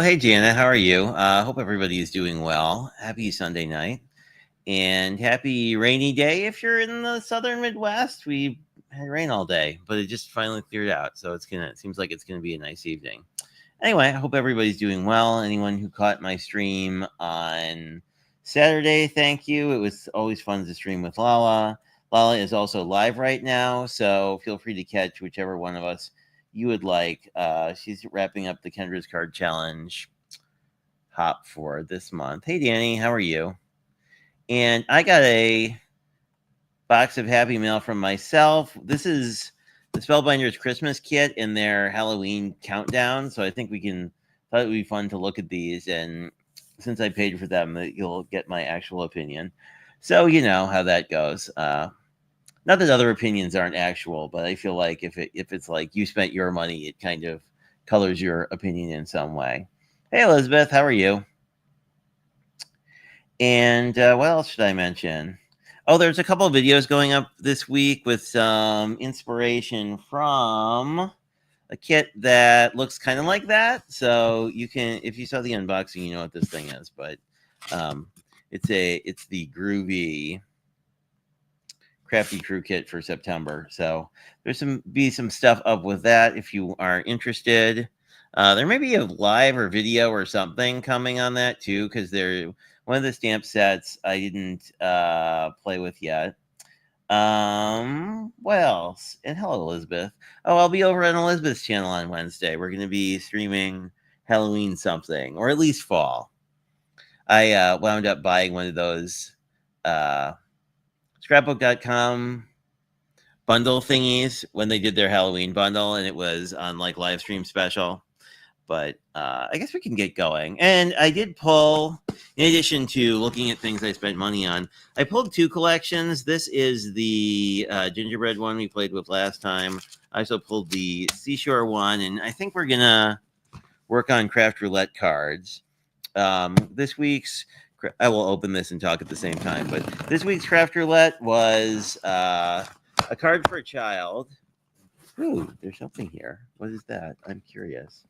hey Janet, how are you? Hope everybody is doing well. Happy Sunday night and happy rainy day if you're in the southern Midwest. We had rain all day, but it just finally cleared out, so it seems like it's gonna be a nice evening. Anyway, I hope everybody's doing well. Anyone who caught my stream on Saturday, thank you. It was always fun to stream with Lala. Lala is also live right now, so feel free to catch whichever one of us you would like. She's wrapping up the Kendra's Card Challenge hop for this month. Hey, Danny, how are you? And I got a box of Happy Mail from myself. This is the Spellbinders Christmas kit in their Halloween countdown. So I think thought it would be fun to look at these. And since I paid for them, you'll get my actual opinion. So you know how that goes. Not that other opinions aren't actual, but I feel like if it's like you spent your money, it kind of colors your opinion in some way. Hey, Elizabeth, how are you? And what else should I mention? Oh, there's a couple of videos going up this week with some inspiration from a kit that looks kind of like that. So you can, if you saw the unboxing, you know what this thing is. But it's the Groovy Crafty Crew kit for September. So there's some stuff up with that if you are interested. There may be a live or video or something coming on that too, because they're one of the stamp sets I didn't play with yet. What else? And hello, Elizabeth. Oh, I'll be over on Elizabeth's channel on Wednesday. We're going to be streaming Halloween something, or at least fall. I wound up buying one of those scrapbook.com bundle thingies when they did their Halloween bundle, and it was on like live stream special. But I guess we can get going. And I did pull, in addition to looking at things I spent money on, I pulled two collections. This is the gingerbread one we played with last time. I also pulled the Seashore one, and I think we're going to work on Craft Roulette cards. This week's, I will open this and talk at the same time, but this week's Craft Roulette was a card for a child. Ooh, there's something here. What is that? I'm curious.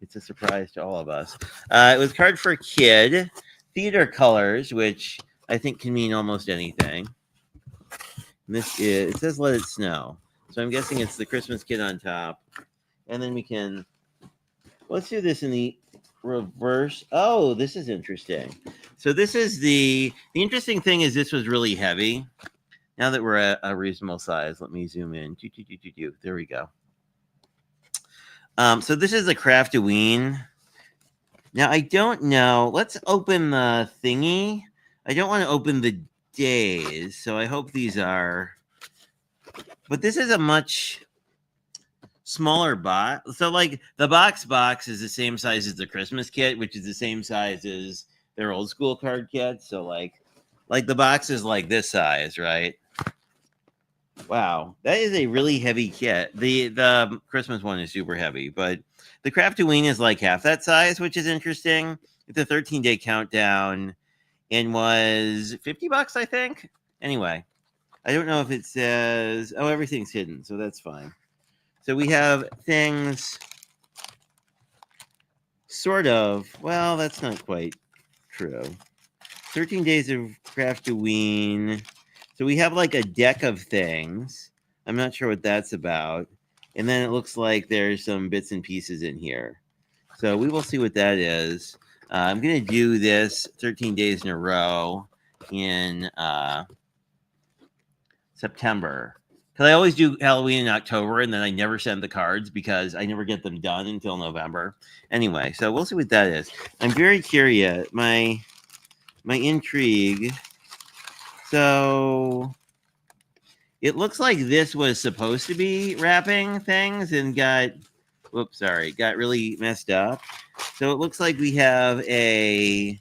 It's a surprise to all of us. It was card for a kid, theater colors, which I think can mean almost anything. And it says let it snow. So I'm guessing it's the Christmas kid on top. And then let's do this in the reverse. Oh, this is interesting. So this is the interesting thing is this was really heavy. Now that we're at a reasonable size, let me zoom in. There we go. So this is a Craftoween. Now, I don't know. Let's open the thingy. I don't want to open the days, so I hope these are... But this is a much smaller box. So, like, the box is the same size as the Christmas kit, which is the same size as their old school card kit. So, like the box is like this size, right? Wow, that is a really heavy kit. The Christmas one is super heavy, but the Craftoween is like half that size, which is interesting. It's a 13-day countdown and was $50, I think. Anyway, I don't know if it says... Oh, everything's hidden, so that's fine. So we have things sort of... Well, that's not quite true. 13 days of Craftoween... So we have like a deck of things. I'm not sure what that's about. And then it looks like there's some bits and pieces in here. So we will see what that is. I'm going to do this 13 days in a row in September. Because I always do Halloween in October, and then I never send the cards because I never get them done until November. Anyway, so we'll see what that is. I'm very curious. My intrigue... So it looks like this was supposed to be wrapping things and got really messed up. So it looks like we have a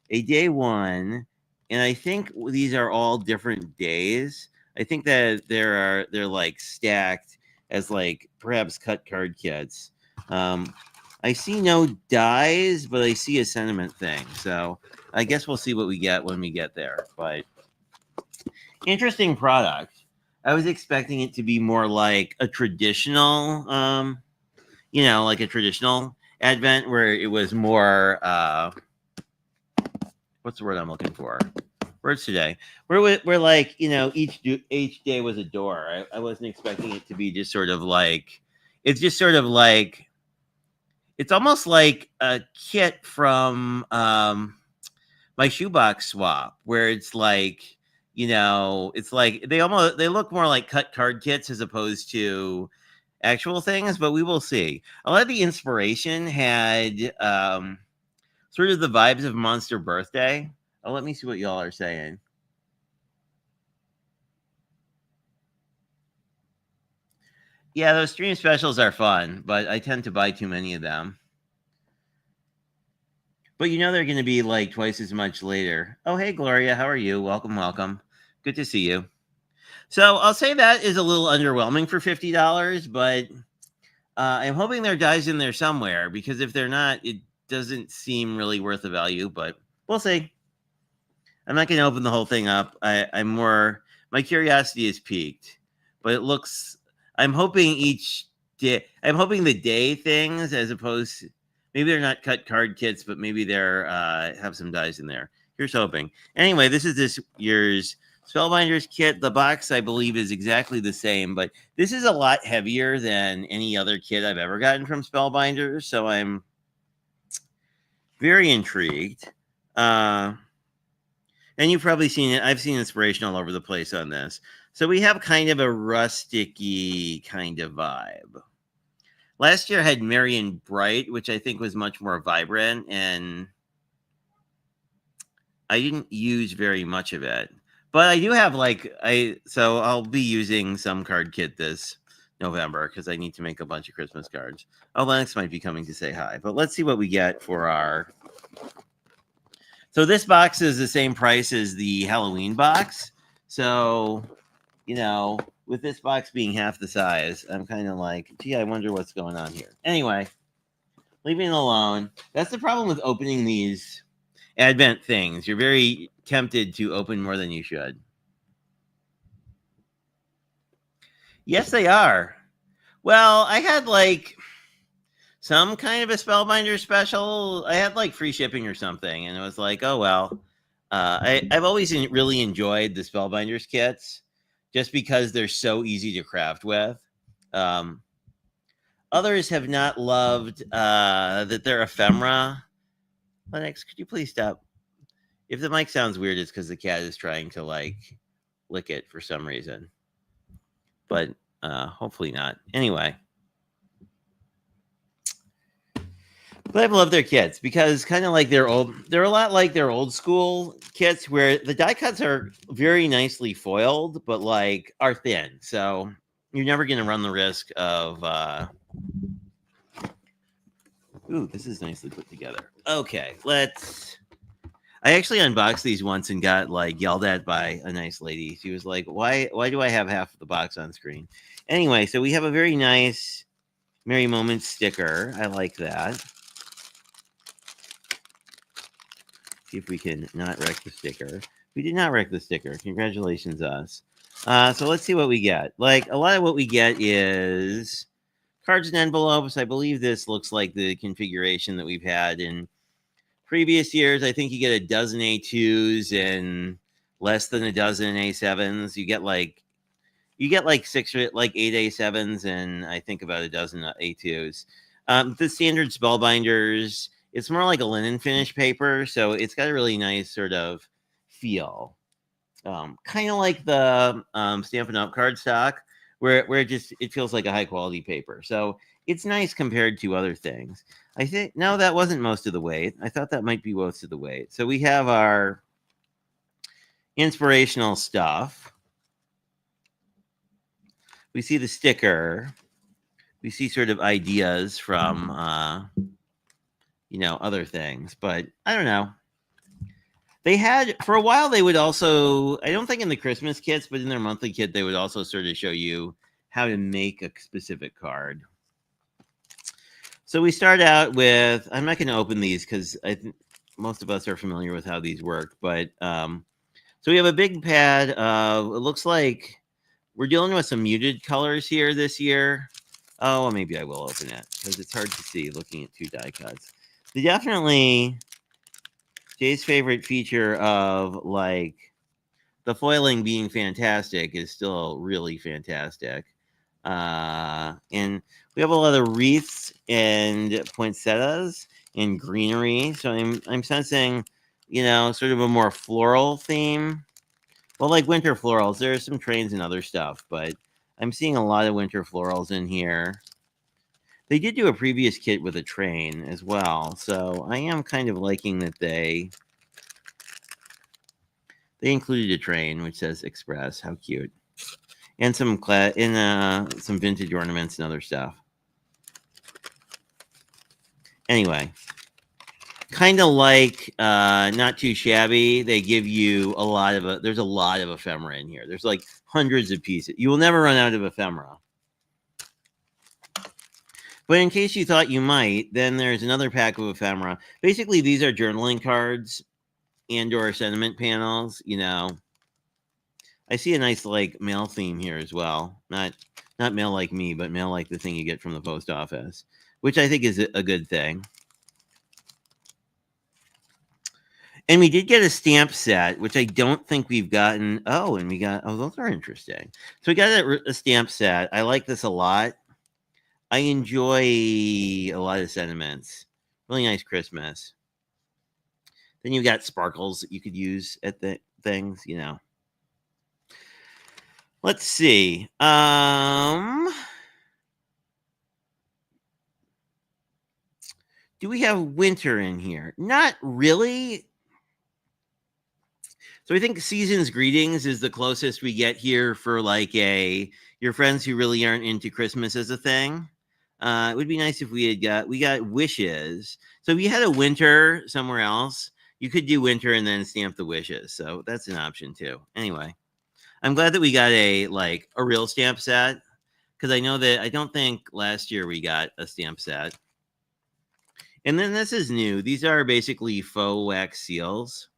day one, and I think these are all different days. I think that they're like stacked as like perhaps cut card kits. I see no dies, but I see a sentiment thing. So I guess we'll see what we get when we get there. But interesting product. I was expecting it to be more like a traditional, like a traditional Advent where it was more what's the word I'm looking for? Words today. We're like, each day was a door. I wasn't expecting it to be just sort of like it's just sort of like it's almost like a kit from my shoebox swap where it's like it's like they look more like cut card kits as opposed to actual things, but we will see. A lot of the inspiration had sort of the vibes of Monster Birthday. Oh, let me see what y'all are saying. Yeah, those stream specials are fun, but I tend to buy too many of them. But they're going to be like twice as much later. Oh, hey, Gloria. How are you? Welcome, welcome. Good to see you. So I'll say that is a little underwhelming for $50, but I'm hoping there are dies in there somewhere because if they're not, it doesn't seem really worth the value, but we'll see. I'm not going to open the whole thing up. My curiosity is piqued, but it looks, I'm hoping I'm hoping the day things as opposed to, maybe they're not cut card kits, but maybe they're, have some dies in there. Here's hoping. Anyway, this is this year's Spellbinders kit. The box, I believe, is exactly the same, but this is a lot heavier than any other kit I've ever gotten from Spellbinders, so I'm very intrigued. And you've probably seen it. I've seen inspiration all over the place on this. So we have kind of a rusticy kind of vibe. Last year I had Marion Bright, which I think was much more vibrant, and I didn't use very much of it. But I do have so I'll be using some card kit this November because I need to make a bunch of Christmas cards. Oh, Lennox might be coming to say hi, but let's see what we get for our. So this box is the same price as the Halloween box. So, with this box being half the size, I'm kind of like, gee, I wonder what's going on here. Anyway, leaving it alone. That's the problem with opening these Advent things. You're very tempted to open more than you should. Yes, they are. Well, I had some kind of a Spellbinder special. I had free shipping or something, and it was like, oh well. I've always really enjoyed the Spellbinders kits just because they're so easy to craft with. Others have not loved that they're ephemera. Lennox, could you please stop? If the mic sounds weird, it's because the cat is trying to lick it for some reason. But hopefully not. Anyway. But I've loved their kits because kind of like they're a lot like their old school kits where the die cuts are very nicely foiled, but are thin. So you're never going to run the risk of, ooh, this is nicely put together. Okay, I actually unboxed these once and got yelled at by a nice lady. She was like, why do I have half of the box on screen? Anyway, so we have a very nice Merry Moments sticker. I like that. See if we can not wreck the sticker. We did not wreck the sticker. Congratulations, us. So let's see what we get. A lot of what we get is cards and envelopes. I believe this looks like the configuration that we've had in previous years. I think you get a dozen A2s and less than a dozen A7s. You get six or 8 A7s and I think about a dozen A2s. The standard Spellbinders, it's more like a linen finish paper, so it's got a really nice sort of feel. Kind of like the Stampin' Up! Cardstock, where it feels like a high quality paper. So it's nice compared to other things. I think no, that wasn't most of the weight. I thought that might be most of the weight. So we have our inspirational stuff. We see the sticker. We see sort of ideas from other things, but I don't know. They had, for a while, they would also, I don't think in the Christmas kits, but in their monthly kit, they would also sort of show you how to make a specific card. So we start out with, I'm not going to open these because I think most of us are familiar with how these work, but so we have a big pad of, it looks like we're dealing with some muted colors here this year. Oh, well, maybe I will open it because it's hard to see looking at two die cuts. They definitely, Jay's favorite feature of like the foiling being fantastic is still really fantastic. And we have a lot of wreaths and poinsettias and greenery. So I'm sensing, sort of a more floral theme. Well, like winter florals. There are some trains and other stuff, but I'm seeing a lot of winter florals in here. They did do a previous kit with a train as well, so I am kind of liking that they included a train which says Express. How cute. And some some vintage ornaments and other stuff. Anyway, kind of like not too shabby. They give you there's a lot of ephemera in here. There's like hundreds of pieces. You will never run out of ephemera. But in case you thought you might, then there's another pack of ephemera. Basically, these are journaling cards and or sentiment panels. I see a nice like mail theme here as well. Not mail like me, but mail like the thing you get from the post office, which I think is a good thing. And we did get a stamp set, which I don't think we've gotten. Oh, and those are interesting. So we got a stamp set. I like this a lot. I enjoy a lot of sentiments. Really nice Christmas. Then you've got sparkles that you could use at the things, Let's see. Do we have winter in here? Not really. So I think Season's Greetings is the closest we get here for like your friends who really aren't into Christmas as a thing. It would be nice if we got wishes. So if you had a winter somewhere else, you could do winter and then stamp the wishes. So that's an option too. Anyway, I'm glad that we got a real stamp set because I don't think last year we got a stamp set. And then this is new. These are basically faux wax seals.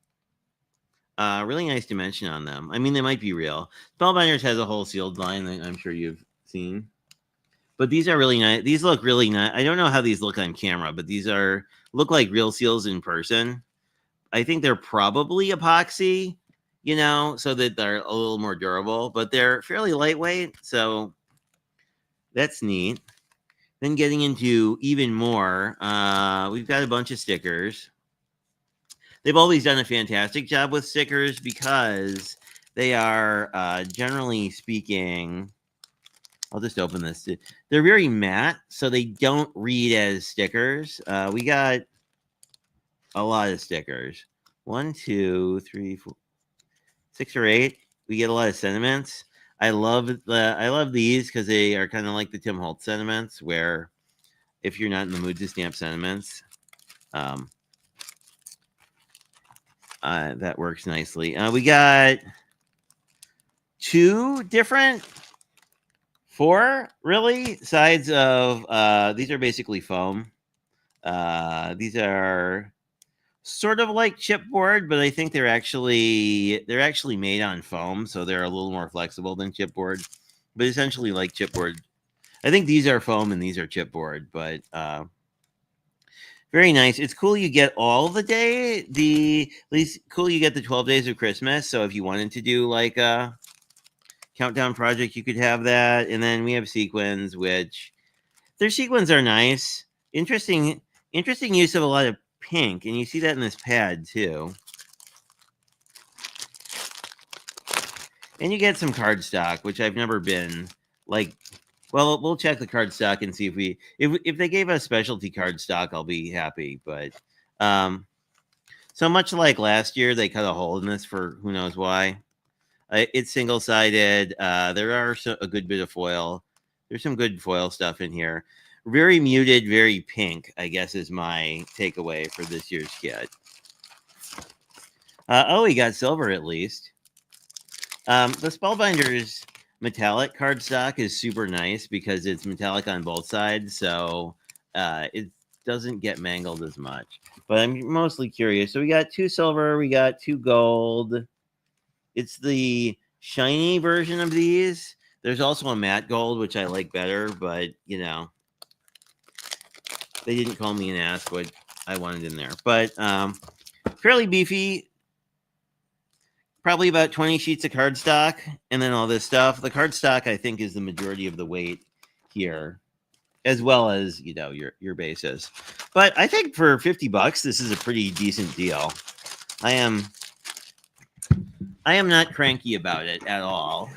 Really nice dimension on them. I mean, they might be real. Spellbinders has a whole sealed line that I'm sure you've seen. But these are really nice. These look really nice. I don't know how these look on camera, but these look like real seals in person. I think they're probably epoxy, so that they're a little more durable, but they're fairly lightweight. So that's neat. Then getting into even more, we've got a bunch of stickers. They've always done a fantastic job with stickers because they are, generally speaking, I'll just open this. They're very matte, so they don't read as stickers. We got a lot of stickers. 1, 2, 3, 4, 6 or 8. We get a lot of sentiments. I love these because they are kind of like the Tim Holtz sentiments, where if you're not in the mood to stamp sentiments, that works nicely. We got 4 really sides of these are basically foam. These are sort of like chipboard, but I think they're actually made on foam, so they're a little more flexible than chipboard, but essentially like chipboard. I think these are foam and these are chipboard, but very nice. It's cool you get all the day. At least cool you get the 12 days of Christmas. So if you wanted to do like a countdown project, you could have that. And then we have sequins, which their sequins are nice. Interesting use of a lot of pink, and you see that in this pad too. And you get some cardstock, which I've never been like. Well, we'll check the cardstock and see if they gave us specialty cardstock, I'll be happy. But so much like last year, they cut a hole in this for who knows why. It's single-sided. There are a good bit of foil. There's some good foil stuff in here. Very muted, very pink, I guess, is my takeaway for this year's kit. We got silver at least. The Spellbinders metallic cardstock is super nice because it's metallic on both sides, so it doesn't get mangled as much. But I'm mostly curious. So we got 2 silver, we got 2 gold. It's the shiny version of these. There's also a matte gold, which I like better, but you know, they didn't call me and ask what I wanted in there. But fairly beefy, probably about 20 sheets of cardstock, and then all this stuff. The cardstock, I think, is the majority of the weight here, as well as, you know, your bases. But I think for $50, this is a pretty decent deal. I am not cranky about it at all.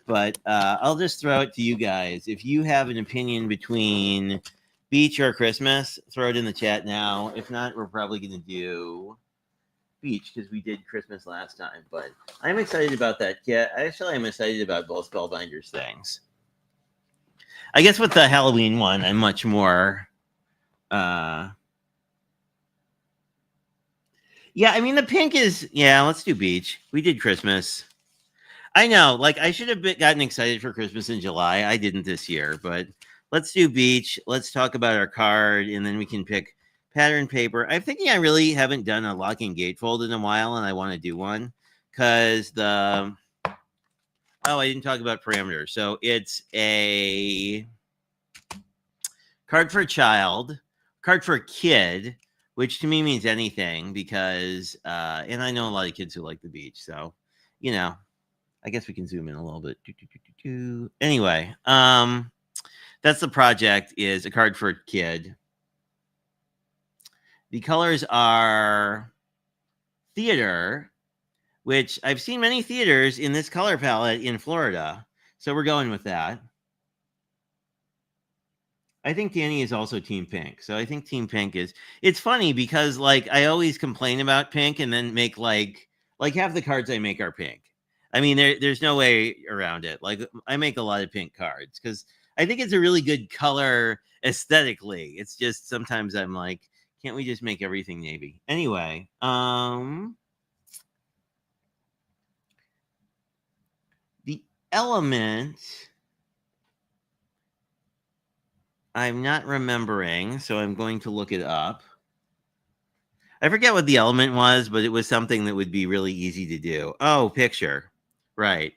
But I'll just throw it to you guys. If you have an opinion between beach or Christmas, throw it in the chat now. If not, we're probably going to do beach because we did Christmas last time. But I'm excited about that kit. Actually, I'm excited about both Spellbinders things. I guess with the Halloween one, I'm much more... yeah, I mean, the pink is... Yeah, let's do beach. We did Christmas. I know, like, I should have gotten excited for Christmas in July. I didn't this year, but let's do beach. Let's talk about our card, and then we can pick pattern paper. I'm thinking I really haven't done a locking gatefold in a while, and I want to do one because the... Oh, I didn't talk about parameters. So it's a card for a child, card for a kid, which to me means anything because, and I know a lot of kids who like the beach. So, you know, I guess we can zoom in a little bit. Anyway, that's the project, is a card for a kid. The colors are theater, which I've seen many theaters in this color palette in Florida. So we're going with that. I think Danny is also Team Pink. So I think Team Pink is... It's funny because, like, I always complain about pink and then make, like half the cards I make are pink. I mean, there's no way around it. Like, I make a lot of pink cards because I think it's a really good color aesthetically. It's just sometimes I'm like, can't we just make everything navy? Anyway, the element I'm not remembering, so I'm going to look it up. I forget what the element was, but it was something that would be really easy to do. Oh, picture. Right.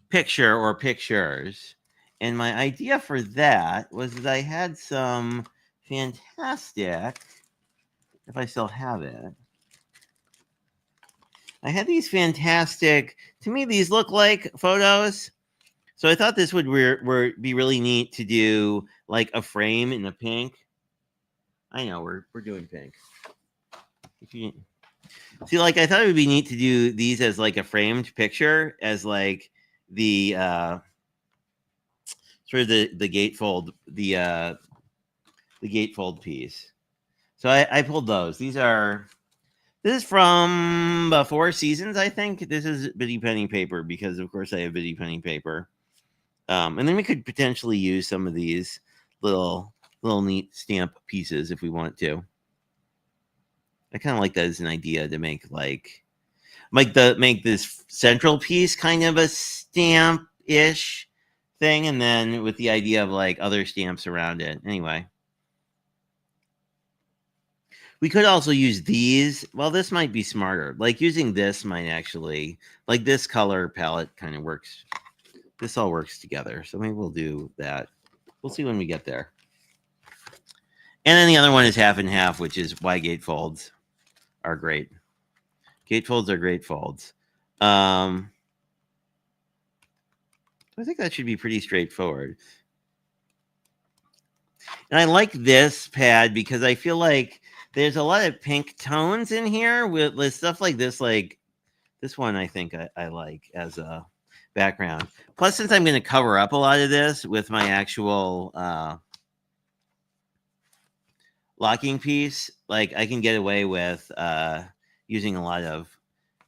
Picture or pictures. And my idea for that was that I had some fantastic, if I still have it, I had these fantastic, to me, these look like photos. So I thought this would be really neat to do like a frame in the pink. I know we're doing pink. If you see, like, I thought it would be neat to do these as like a framed picture, as like the sort of the gatefold, the gatefold piece. So I pulled those. This is from Four Seasons, I think. This is Bitty Penny paper because, of course, I have Bitty Penny paper. And then we could potentially use some of these little neat stamp pieces if we want to. I kind of like that as an idea to make make this central piece kind of a stamp-ish thing, and then with the idea of like other stamps around it. Anyway. We could also use these. Well, this might be smarter. Like using this might actually, like this color palette kind of works. This all works together. So maybe we'll do that. We'll see when we get there. And then the other one is half and half, which is why gatefolds are great. Gatefolds are great folds. I think that should be pretty straightforward. And I like this pad because I feel like there's a lot of pink tones in here with stuff like this. Like this one, I think I like as a background. Plus, since I'm going to cover up a lot of this with my actual locking piece, like I can get away with using a lot of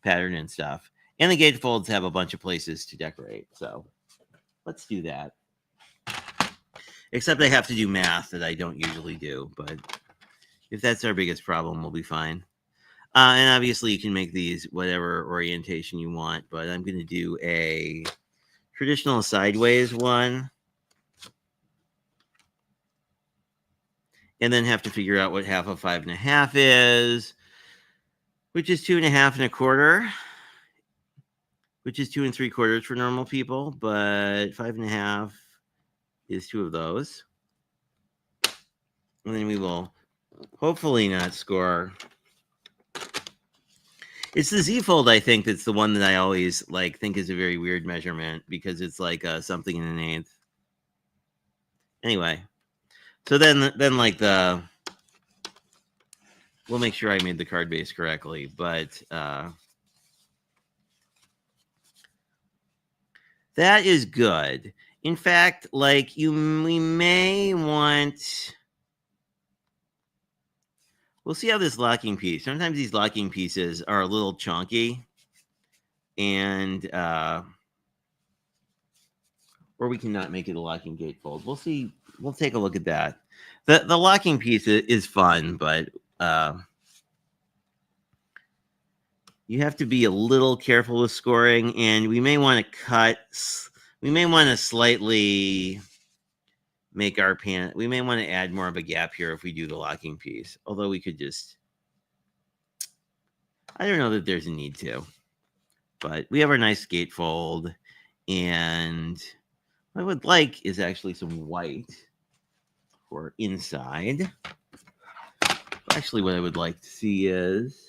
pattern and stuff. And the gatefolds have a bunch of places to decorate. So let's do that. Except I have to do math that I don't usually do. But if that's our biggest problem, we'll be fine. And obviously, you can make these whatever orientation you want. But I'm going to do a traditional sideways one. And then have to figure out what half of 5.5 is, which is 2.5 1/4. which is 2 3/4 for normal people, but 5.5 is 2 of those. And then we will hopefully not score. It's the Z-fold, I think, that's the one that I always like think is a very weird measurement because it's like something in an eighth. Anyway, so then like we'll make sure I made the card base correctly, but that is good. In fact, like we may want. We'll see how this locking piece. Sometimes these locking pieces are a little chunky, and or we cannot make it a locking gatefold. We'll see. We'll take a look at that. The locking piece is fun, but you have to be a little careful with scoring, and we may want to cut. We may want to slightly make our pan. We may want to add more of a gap here if we do the locking piece. Although we could just. I don't know that there's a need to, but we have our nice gatefold, and what I would like is actually some white for inside. Actually, what I would like to see is.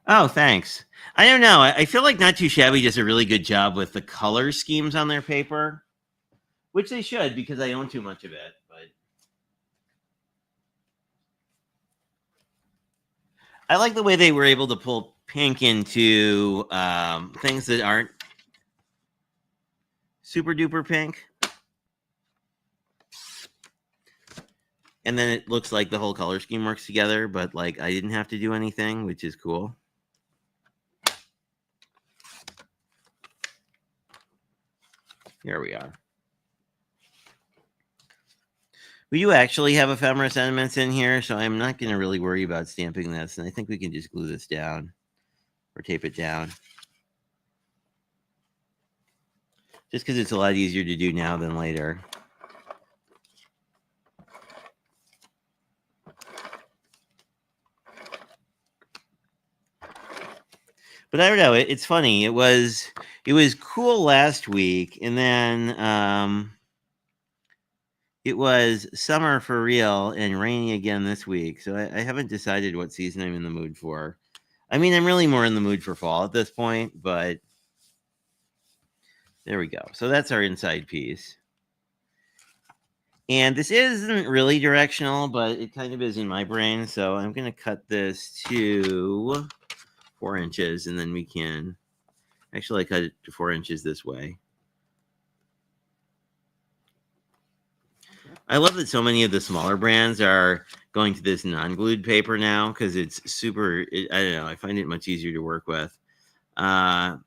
Oh, thanks. I don't know. I feel like Not Too Shabby does a really good job with the color schemes on their paper, which they should because I own too much of it. But I like the way they were able to pull pink into things that aren't super duper pink. And then it looks like the whole color scheme works together, but like I didn't have to do anything, which is cool. Here we are. We do actually have ephemera sentiments in here, so I'm not going to really worry about stamping this. And I think we can just glue this down or tape it down. Just because it's a lot easier to do now than later. But I don't know. It's funny. It was cool last week, and then it was summer for real and rainy again this week. So I haven't decided what season I'm in the mood for. I mean, I'm really more in the mood for fall at this point, but there we go. So that's our inside piece. And this isn't really directional, but it kind of is in my brain. So I'm going to cut this to 4 inches, and then we can actually cut it to 4 inches this way. I love that so many of the smaller brands are going to this non-glued paper now because it's super. I don't know. I find it much easier to work with. I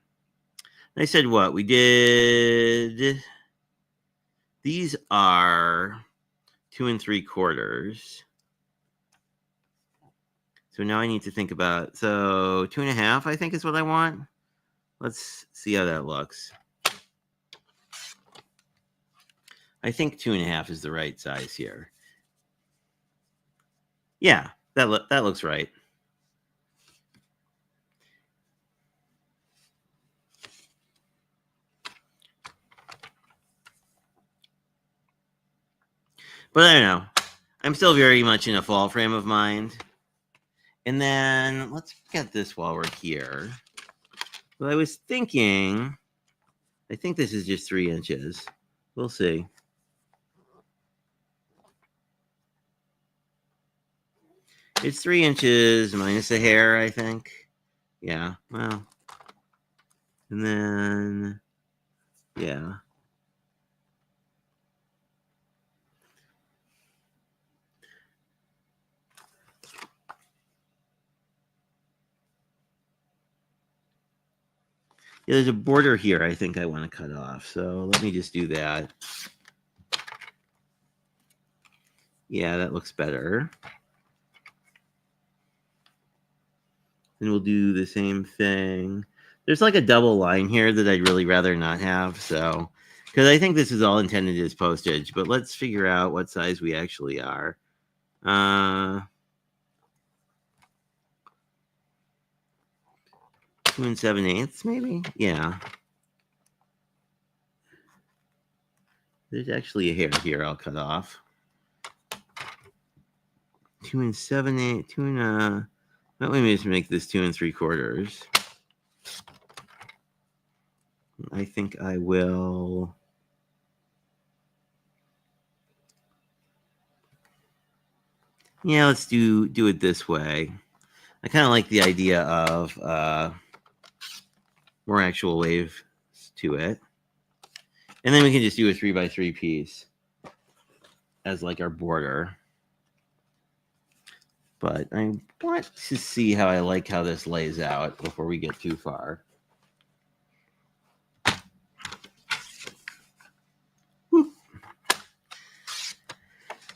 said what we did. These are 2 3/4. So now I need to think about, so 2.5, I think is what I want. Let's see how that looks. I think 2.5 is the right size here. Yeah, that looks right. But I don't know. I'm still very much in a fall frame of mind. And then let's get this while we're here. Well, I was thinking, I think this is just 3 inches. We'll see. It's 3 inches minus a hair, I think. Yeah, well. And then, yeah. Yeah, there's a border here I think I want to cut off. So let me just do that. Yeah, that looks better. And we'll do the same thing. There's like a double line here that I'd really rather not have. So, because I think this is all intended as postage, but let's figure out what size we actually are. 2 7/8, maybe? Yeah. There's actually a hair here I'll cut off. 2 7/8, 2 let me just make this 2 3/4. I think I will. Yeah, let's do it this way. I kind of like the idea of more actual waves to it. And then we can just do a 3x3 piece as like our border. But I want to see how I like how this lays out before we get too far.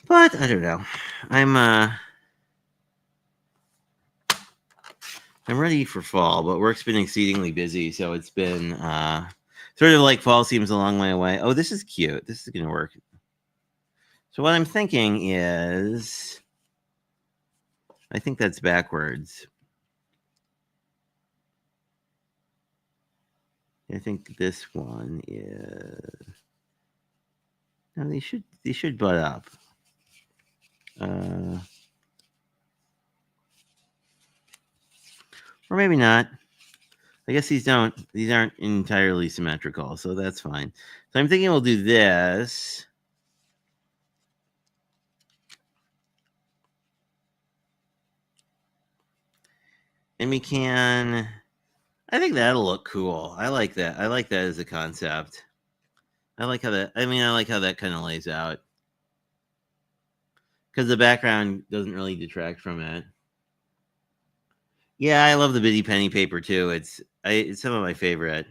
But I don't know. I'm ready for fall, but work's been exceedingly busy, so it's been sort of like fall seems a long way away. Oh, this is cute. This is gonna work. So what I'm thinking is, I think that's backwards. I think this one is. No, they should butt up. Or maybe not. I guess these aren't entirely symmetrical, so that's fine. So I'm thinking we'll do this. And we can, I think that'll look cool. I like that. I like that as a concept. I like how that kind of lays out. Because the background doesn't really detract from it. Yeah, I love the Bitty Penny paper too. It's some of my favorite.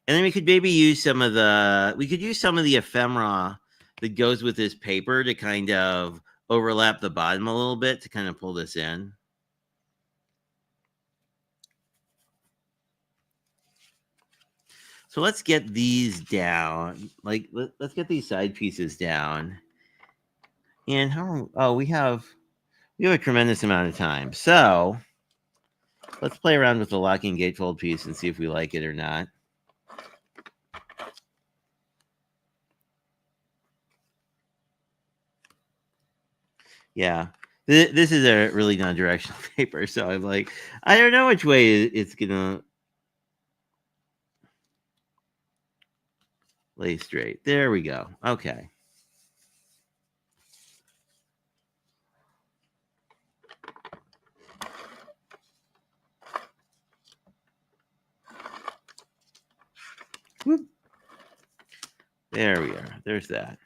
And then we could maybe use some of the ephemera that goes with this paper to kind of overlap the bottom a little bit to kind of pull this in. So let's get these down. Like let's get these side pieces down. And we have a tremendous amount of time. So let's play around with the locking gatefold piece and see if we like it or not. Yeah, this is a really non-directional paper, so I'm like, I don't know which way it's gonna lay straight. There we go. Okay. Whoop. There we are. There's that.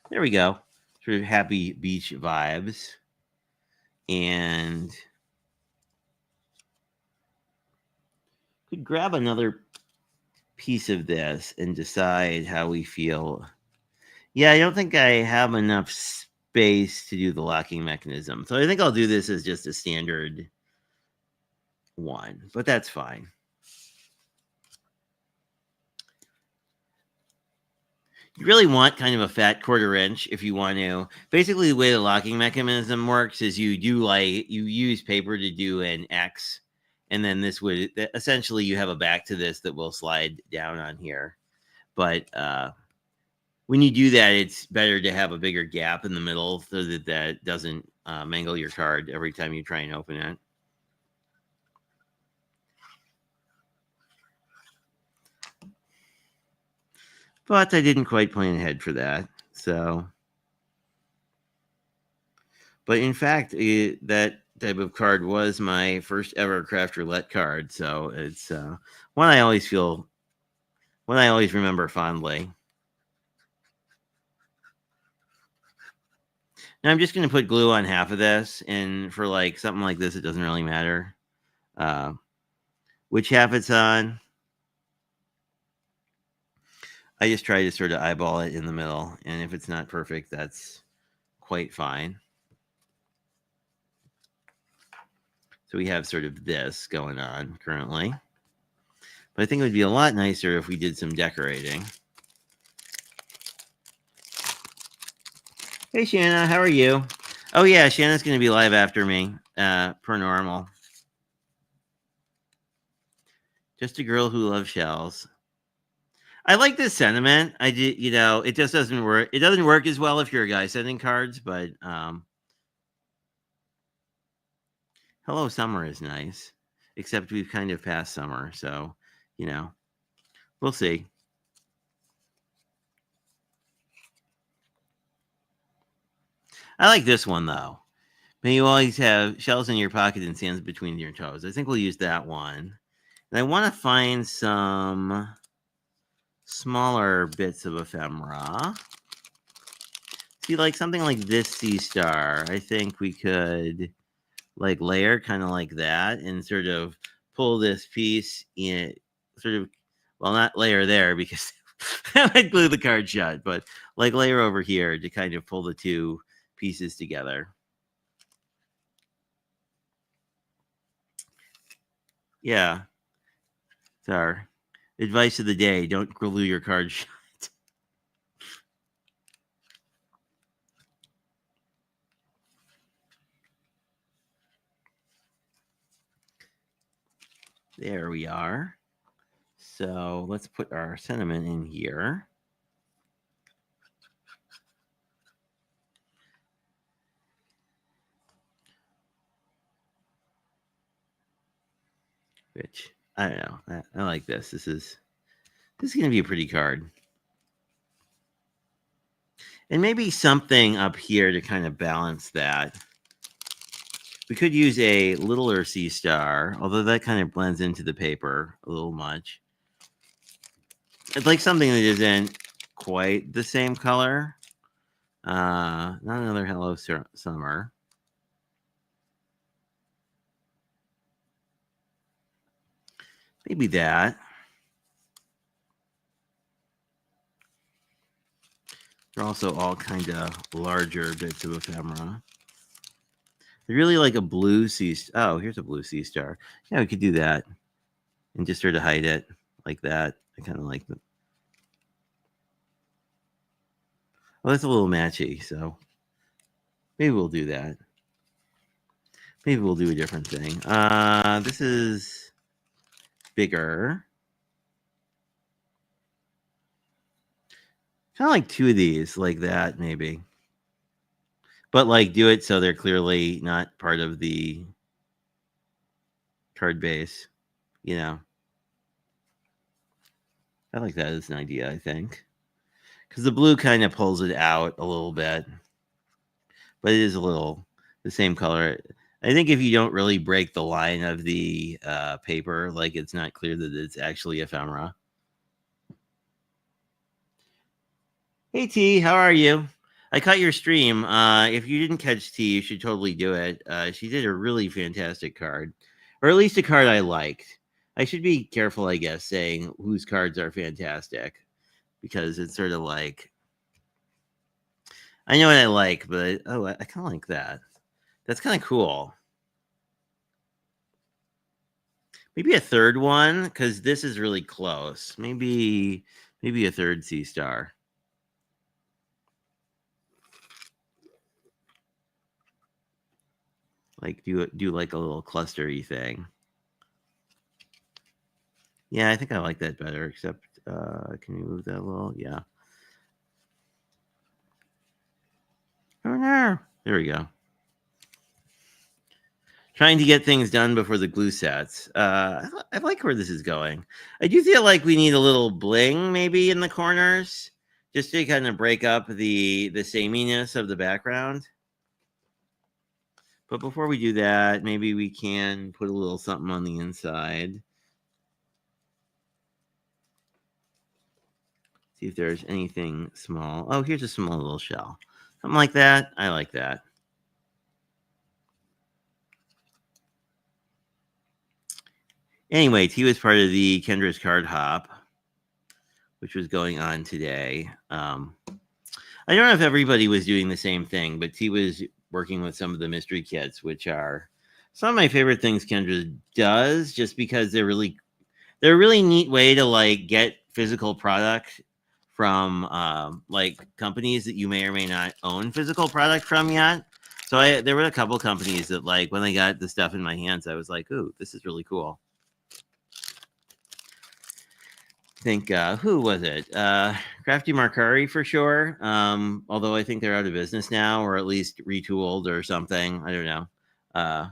There we go. Sort of happy beach vibes. And could grab another piece of this and decide how we feel. Yeah, I don't think I have enough space to do the locking mechanism. So I think I'll do this as just a standard one, but that's fine. You really want kind of a fat 1/4 inch if you want to. Basically, the way the locking mechanism works is you use paper to do an X, and then this would essentially you have a back to this that will slide down on here. But when you do that, it's better to have a bigger gap in the middle so that doesn't mangle your card every time you try and open it. But I didn't quite plan ahead for that. So, but in fact, that type of card was my first ever craft roulette card. So it's one I always remember fondly. Now I'm just going to put glue on half of this, and for like something like this, it doesn't really matter which half it's on. I just try to sort of eyeball it in the middle, and if it's not perfect, that's quite fine. So we have sort of this going on currently. But I think it would be a lot nicer if we did some decorating. Hey, Shanna, how are you? Oh, yeah, Shanna's going to be live after me, per normal. Just a girl who loves shells. I like this sentiment. I did, it just doesn't work. It doesn't work as well if you're a guy sending cards, but hello, summer is nice. Except we've kind of passed summer, so, we'll see. I like this one, though. May you always have shells in your pocket and sands between your toes. I think we'll use that one. And I want to find some smaller bits of ephemera. See, like something like this sea star, I think we could like layer kind of like that and sort of pull this piece in, sort of, well, not layer there because I might glue the card shut, but like layer over here to kind of pull the two pieces together. Yeah. It's our advice of the day. Don't glue your card shut. There we are. So let's put our sentiment in here. Which, I don't know. I like this. This is going to be a pretty card. And maybe something up here to kind of balance that. We could use a littler sea star, although that kind of blends into the paper a little much. It's like something that isn't quite the same color. Not another Hello Summer. Maybe that. They're also all kind of larger bits of ephemera. They're really like a blue sea star. Oh, here's a blue sea star. Yeah, we could do that. And just sort of hide it like that. I kind of like them. Well, that's a little matchy, so maybe we'll do that. Maybe we'll do a different thing. This is bigger. Kind of like two of these, like that, maybe. But like do it so they're clearly not part of the card base, I like that as an idea, I think. Because the blue kind of pulls it out a little bit. But it is a little the same color. I think if you don't really break the line of the paper, like it's not clear that it's actually ephemera. Hey T, how are you? I caught your stream. If you didn't catch T, you should totally do it. She did a really fantastic card, or at least a card I liked. I should be careful, I guess, saying whose cards are fantastic, because it's sort of like I know what I like, but I kind of like that. That's kind of cool. Maybe a third one, because this is really close. Maybe a third sea star. Like do like a little clustery thing. Yeah, I think I like that better, except can you move that a little? Yeah. Oh no. There we go. Trying to get things done before the glue sets. I like where this is going. I do feel like we need a little bling maybe in the corners, just to kind of break up the sameness of the background. But before we do that, maybe we can put a little something on the inside. See if there's anything small. Oh, here's a small little shell. Something like that. I like that. Anyway, T was part of the Kendra's Card Hop, which was going on today. I don't know if everybody was doing the same thing, but T was working with some of the mystery kits, which are Some of my favorite things Kendra does, just because they're a really neat way to like get physical product from like companies that you may or may not own physical product from yet. So there were a couple companies that like when I got the stuff in my hands, I was like, "Ooh, this is really cool." I think who was it? Crafty Mercari for sure. Although I think they're out of business now, or at least retooled or something. I don't know. Uh,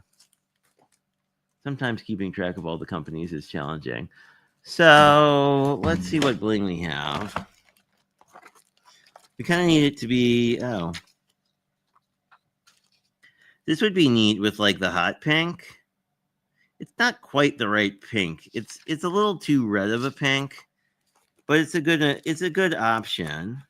Sometimes keeping track of all the companies is challenging. So let's see what bling we have. We kind of need it to be, oh. This would be neat with like the hot pink. It's not quite the right pink. It's a little too red of a pink, but it's a good option.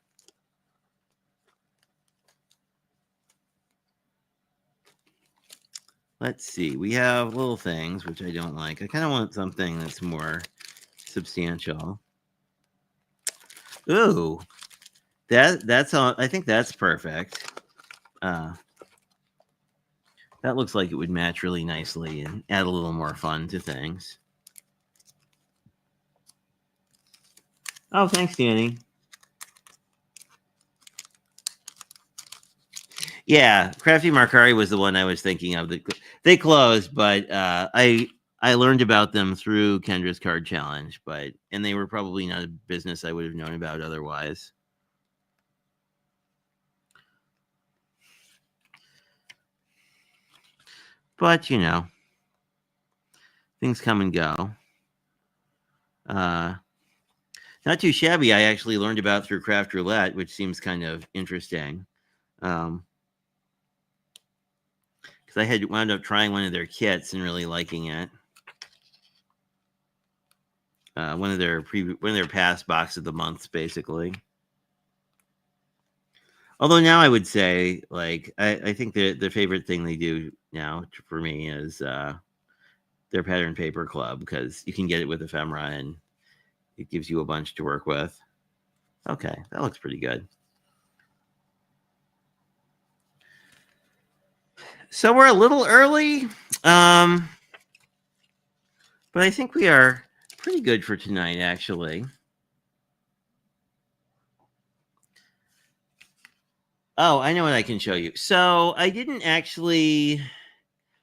Let's see. We have little things which I don't like. I kind of want something that's more substantial. Ooh, that's all. I think that's perfect. That looks like it would match really nicely and add a little more fun to things. Oh, thanks, Danny. Yeah, Crafty Mercari was the one I was thinking of. They closed, but I learned about them through Kendra's Card Challenge, and they were probably not a business I would have known about otherwise. But you know, things come and go. Not too shabby. I actually learned about through Craft Roulette, which seems kind of interesting. Because I had wound up trying one of their kits and really liking it. One of their past box of the months, basically. Although now I would say, like, I think the favorite thing they do now for me is their pattern paper club, because you can get it with ephemera and it gives you a bunch to work with. Okay, that looks pretty good. So we're a little early, but I think we are pretty good for tonight, actually. Oh, I know what I can show you. So I didn't actually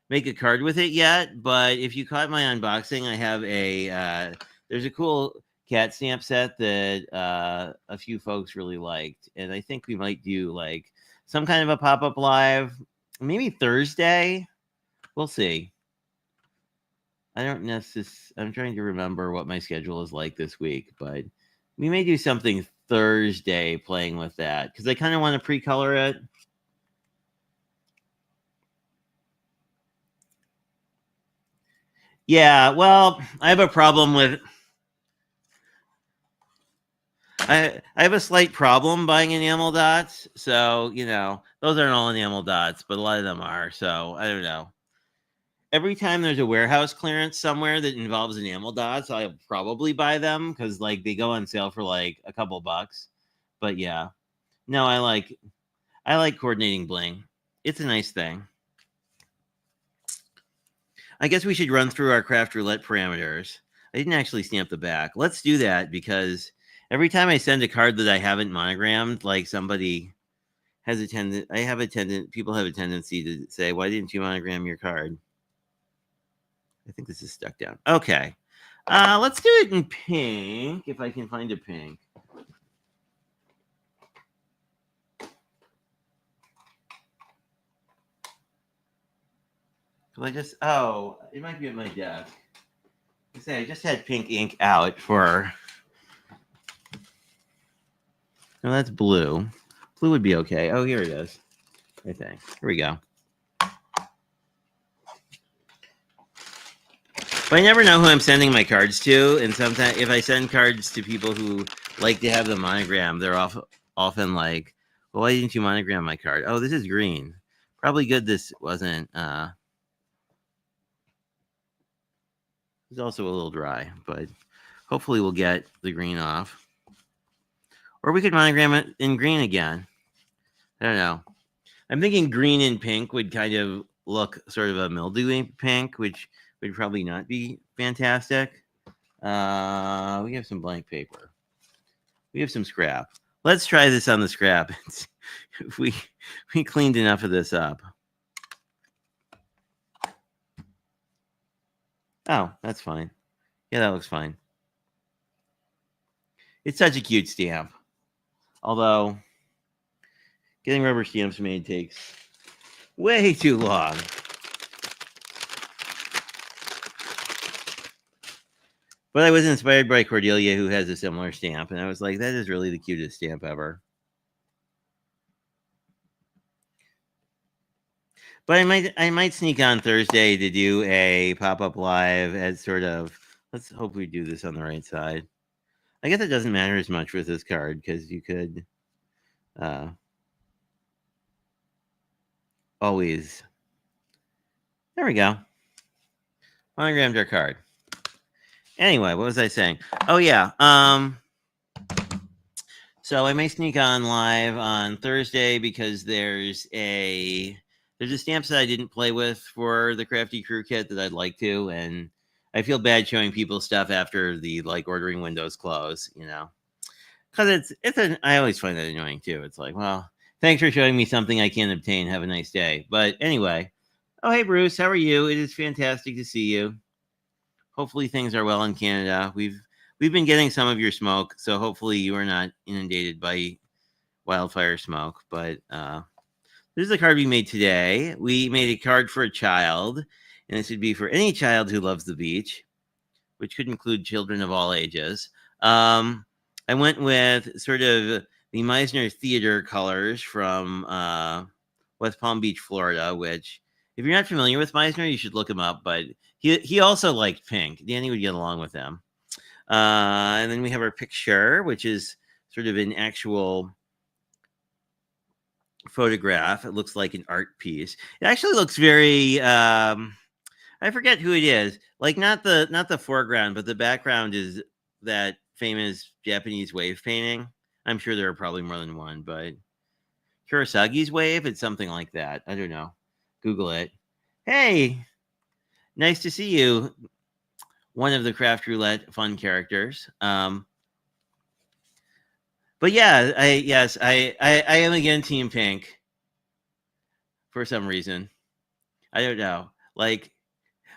make a card with it yet, but if you caught my unboxing, I have there's a cool cat stamp set that a few folks really liked, and I think we might do like some kind of a pop-up live, maybe Thursday. We'll see. I don't necessarily. I'm trying to remember what my schedule is like this week, but we may do something Thursday playing with that because I kind of want to pre-color it. Yeah, well, I have a problem with. I have a slight problem buying enamel dots, so you know those aren't all enamel dots, but a lot of them are. So I don't know. Every time there's a warehouse clearance somewhere that involves enamel dots, I'll probably buy them because like they go on sale for like a couple bucks. But yeah, no, I like coordinating bling. It's a nice thing. I guess we should run through our Craft Roulette parameters. I didn't actually stamp the back. Let's do that because every time I send a card that I haven't monogrammed, like somebody has a people have a tendency to say, "Why didn't you monogram your card?" I think this is stuck down. Okay. Let's do it in pink if I can find a pink. It might be at my desk. I just had pink ink out for. No, that's blue. Blue would be okay. Oh, here it is. I think. Here we go. But I never know who I'm sending my cards to, and sometimes if I send cards to people who like to have the monogram, they're often like, "Well, why didn't you monogram my card?" Oh, this is green. Probably good this wasn't. It's also a little dry, but hopefully we'll get the green off. Or we could monogram it in green again. I don't know. I'm thinking green and pink would kind of look sort of a mildewy pink, which would probably not be fantastic. We have some blank paper. We have some scrap. Let's try this on the scrap. If we cleaned enough of this up. Oh, that's fine. Yeah, that looks fine. It's such a cute stamp. Although getting rubber stamps made takes way too long. But I was inspired by Cordelia, who has a similar stamp, and I was like, that is really the cutest stamp ever. But I might sneak on Thursday to do a pop-up live as sort of, let's hope we do this on the right side. I guess it doesn't matter as much with this card because you could always. There we go. Monogrammed our card. Anyway, what was I saying? Oh yeah. So I may sneak on live on Thursday because there's a stamp set I didn't play with for the Crafty Crew kit that I'd like to, and I feel bad showing people stuff after the ordering windows close, because I always find that annoying too. It's like, well, thanks for showing me something I can't obtain. Have a nice day. But anyway, oh hey Bruce, how are you? It is fantastic to see you. Hopefully things are well in Canada. We've been getting some of your smoke, so hopefully you are not inundated by wildfire smoke. But this is the card we made today. We made a card for a child, and this would be for any child who loves the beach, which could include children of all ages. I went with sort of the Meisner Theater colors from West Palm Beach, Florida, which, if you're not familiar with Meisner, you should look him up. But he also liked pink. Danny would get along with him. And then we have our picture, which is sort of an actual photograph. It looks like an art piece. It actually looks very I forget who it is. Like not the foreground, but the background is that famous Japanese wave painting. I'm sure there are probably more than one, but Kurosagi's wave, it's something like that. I don't know. Google it. Hey, nice to see you. One of the Craft Roulette fun characters. But yeah, I am again Team Pink for some reason. I don't know. But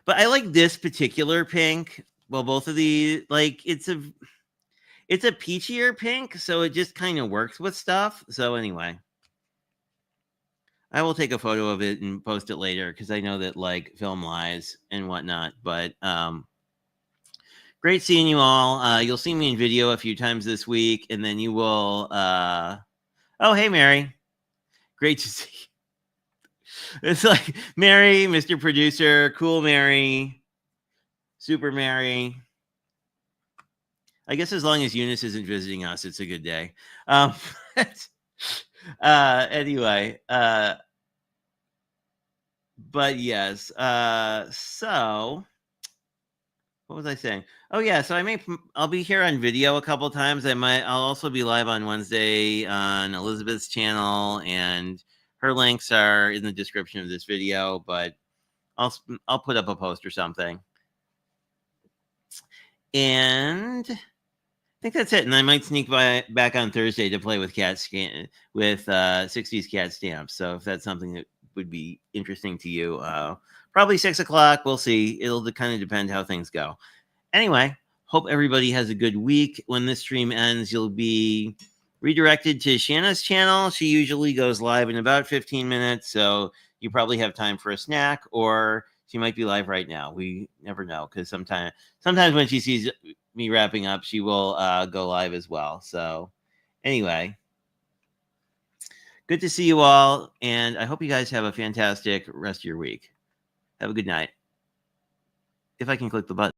I like this particular pink. Well, both of these, it's a peachier pink, so it just kind of works with stuff. So anyway, I will take a photo of it and post it later because I know that film lies and whatnot. But great seeing you all. You'll see me in video a few times this week, and then you will. Oh, hey, Mary. Great to see you. It's like Mary, Mr. Producer, Cool Mary, Super Mary. I guess as long as Eunice isn't visiting us, it's a good day. Anyway, but yes. So what was I saying? Oh yeah, so I'll be here on video a couple times. I'll also be live on Wednesday on Elizabeth's channel, and her links are in the description of this video, but I'll put up a post or something. And I think that's it. And I might sneak back on Thursday to play with 60s cat stamps. So if that's something that would be interesting to you, probably 6 o'clock. We'll see. It'll kind of depend how things go. Anyway, hope everybody has a good week. When this stream ends, you'll be redirected to Shanna's channel. She usually goes live in about 15 minutes. So you probably have time for a snack, or she might be live right now. We never know, because sometimes when she sees me wrapping up, she will go live as well. So anyway, good to see you all, and I hope you guys have a fantastic rest of your week. Have a good night. If I can click the button.